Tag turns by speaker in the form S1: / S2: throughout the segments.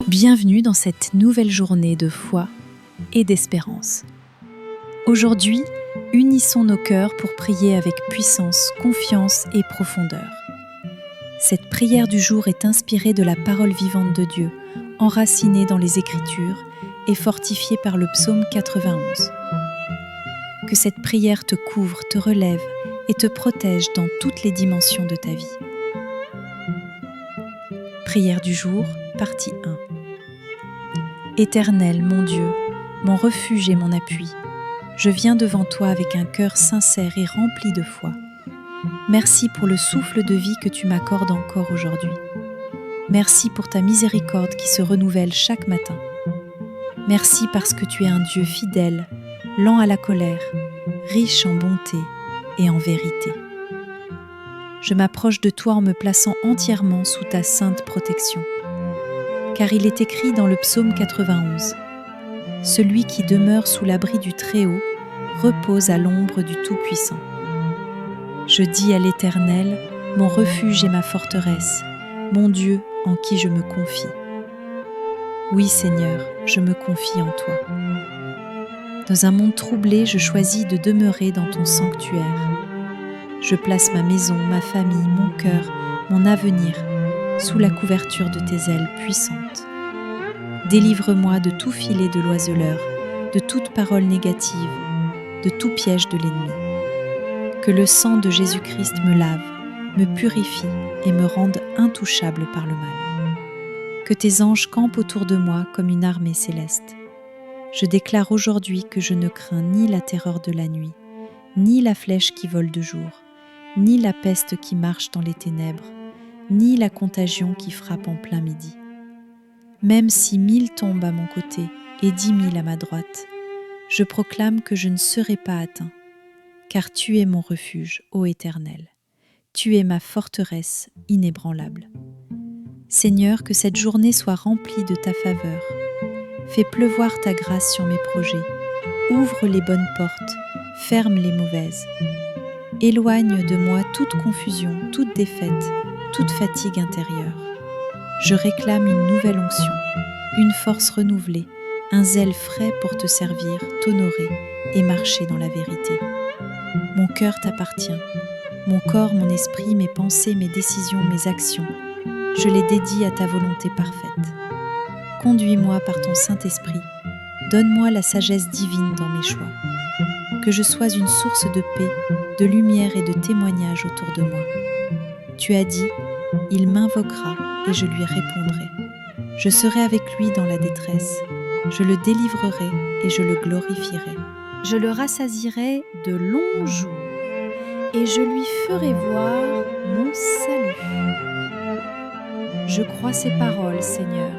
S1: Bienvenue dans cette nouvelle journée de foi et d'espérance. Aujourd'hui, unissons nos cœurs pour prier avec puissance, confiance et profondeur. Cette prière du jour est inspirée de la parole vivante de Dieu, enracinée dans les Écritures et fortifiée par le psaume 91. Que cette prière te couvre, te relève et te protège dans toutes les dimensions de ta vie. Prière du jour, partie 1. Éternel, mon Dieu, mon refuge et mon appui, je viens devant toi avec un cœur sincère et rempli de foi. Merci pour le souffle de vie que tu m'accordes encore aujourd'hui. Merci pour ta miséricorde qui se renouvelle chaque matin. Merci parce que tu es un Dieu fidèle, lent à la colère, riche en bonté et en vérité. Je m'approche de toi en me plaçant entièrement sous ta sainte protection. Car il est écrit dans le psaume 91 « Celui qui demeure sous l'abri du Très-Haut repose à l'ombre du Tout-Puissant. » Je dis à l'Éternel, mon refuge et ma forteresse, mon Dieu en qui je me confie. Oui Seigneur, je me confie en toi. Dans un monde troublé, je choisis de demeurer dans ton sanctuaire. Je place ma maison, ma famille, mon cœur, mon avenir sous la couverture de tes ailes puissantes. Délivre-moi de tout filet de l'oiseleur, de toute parole négative, de tout piège de l'ennemi. Que le sang de Jésus-Christ me lave, me purifie et me rende intouchable par le mal. Que tes anges campent autour de moi comme une armée céleste. Je déclare aujourd'hui que je ne crains ni la terreur de la nuit, ni la flèche qui vole de jour, ni la peste qui marche dans les ténèbres, ni la contagion qui frappe en plein midi. Même si 1000 tombent à mon côté et 10 000 à ma droite, je proclame que je ne serai pas atteint, car tu es mon refuge, ô Éternel. Tu es ma forteresse inébranlable. Seigneur, que cette journée soit remplie de ta faveur. Fais pleuvoir ta grâce sur mes projets. Ouvre les bonnes portes, ferme les mauvaises. Éloigne de moi toute confusion, toute défaite, toute fatigue intérieure. Je réclame une nouvelle onction, une force renouvelée, un zèle frais pour te servir, t'honorer et marcher dans la vérité. Mon cœur t'appartient, mon corps, mon esprit, mes pensées, mes décisions, mes actions, je les dédie à ta volonté parfaite. Conduis-moi par ton Saint-Esprit, donne-moi la sagesse divine dans mes choix. Que je sois une source de paix, de lumière et de témoignage autour de moi. Tu as dit, il m'invoquera et je lui répondrai. Je serai avec lui dans la détresse. Je le délivrerai et je le glorifierai. Je le rassasierai de longs jours et je lui ferai voir mon salut. Je crois ces paroles, Seigneur,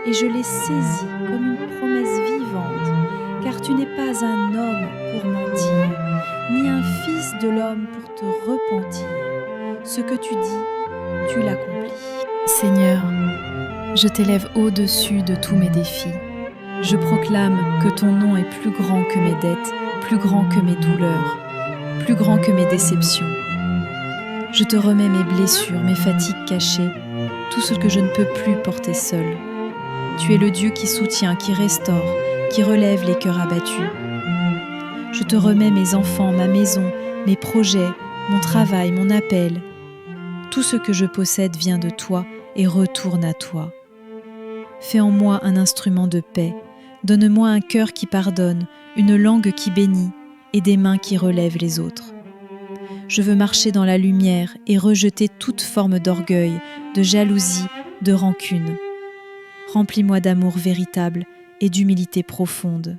S1: et je les saisis comme une promesse vivante, car tu n'es pas un homme pour mentir, ni un fils de l'homme pour te repentir. Ce que tu dis, tu l'accomplis. Seigneur, je t'élève au-dessus de tous mes défis. Je proclame que ton nom est plus grand que mes dettes, plus grand que mes douleurs, plus grand que mes déceptions. Je te remets mes blessures, mes fatigues cachées, tout ce que je ne peux plus porter seul. Tu es le Dieu qui soutient, qui restaure, qui relève les cœurs abattus. Je te remets mes enfants, ma maison, mes projets, mon travail, mon appel. Tout ce que je possède vient de toi et retourne à toi. Fais en moi un instrument de paix. Donne-moi un cœur qui pardonne, une langue qui bénit et des mains qui relèvent les autres. Je veux marcher dans la lumière et rejeter toute forme d'orgueil, de jalousie, de rancune. Remplis-moi d'amour véritable et d'humilité profonde.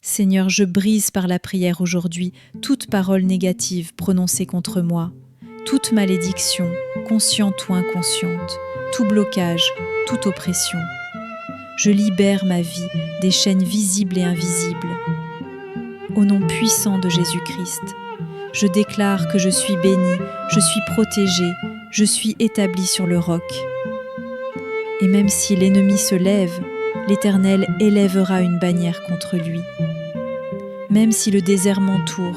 S1: Seigneur, je brise par la prière aujourd'hui toute parole négative prononcée contre moi, toute malédiction, consciente ou inconsciente, tout blocage, toute oppression. Je libère ma vie des chaînes visibles et invisibles. Au nom puissant de Jésus-Christ, je déclare que je suis bénie, je suis protégée, je suis établie sur le roc. Et même si l'ennemi se lève, l'Éternel élèvera une bannière contre lui. Même si le désert m'entoure,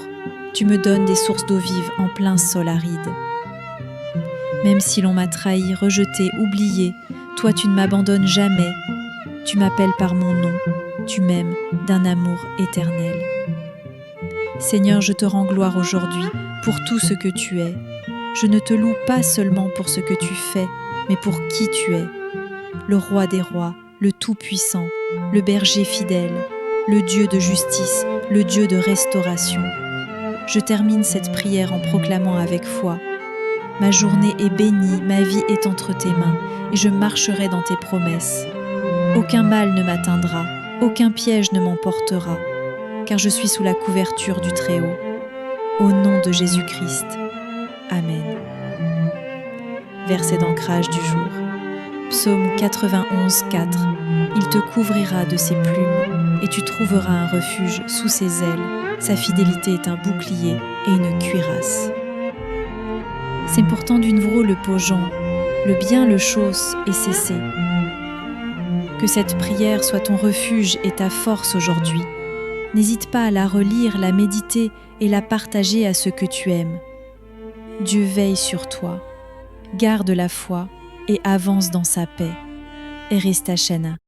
S1: tu me donnes des sources d'eau vive en plein sol aride. Même si l'on m'a trahi, rejeté, oublié, Toi, tu ne m'abandonnes jamais. Tu m'appelles par mon nom. Tu m'aimes d'un amour éternel. Seigneur, je te rends gloire aujourd'hui pour tout ce que tu es. Je ne te loue pas seulement pour ce que tu fais, mais pour qui tu es. Le roi des rois, le Tout-Puissant, le berger fidèle, le Dieu de justice, le Dieu de restauration. Je termine cette prière en proclamant avec foi: ma journée est bénie, ma vie est entre tes mains, et je marcherai dans tes promesses. Aucun mal ne m'atteindra, aucun piège ne m'emportera, car je suis sous la couverture du Très-Haut. Au nom de Jésus-Christ. Amen. Verset d'ancrage du jour. Psaume 91, 4. Il te couvrira de ses plumes, et tu trouveras un refuge sous ses ailes. Sa fidélité est un bouclier et une cuirasse. C'est pourtant d'une vraie le pogeon, le bien le chausse et cessé. Que cette prière soit ton refuge et ta force aujourd'hui. N'hésite pas à la relire, la méditer et la partager à ceux que tu aimes. Dieu veille sur toi. Garde la foi et avance dans sa paix. Erista Shana.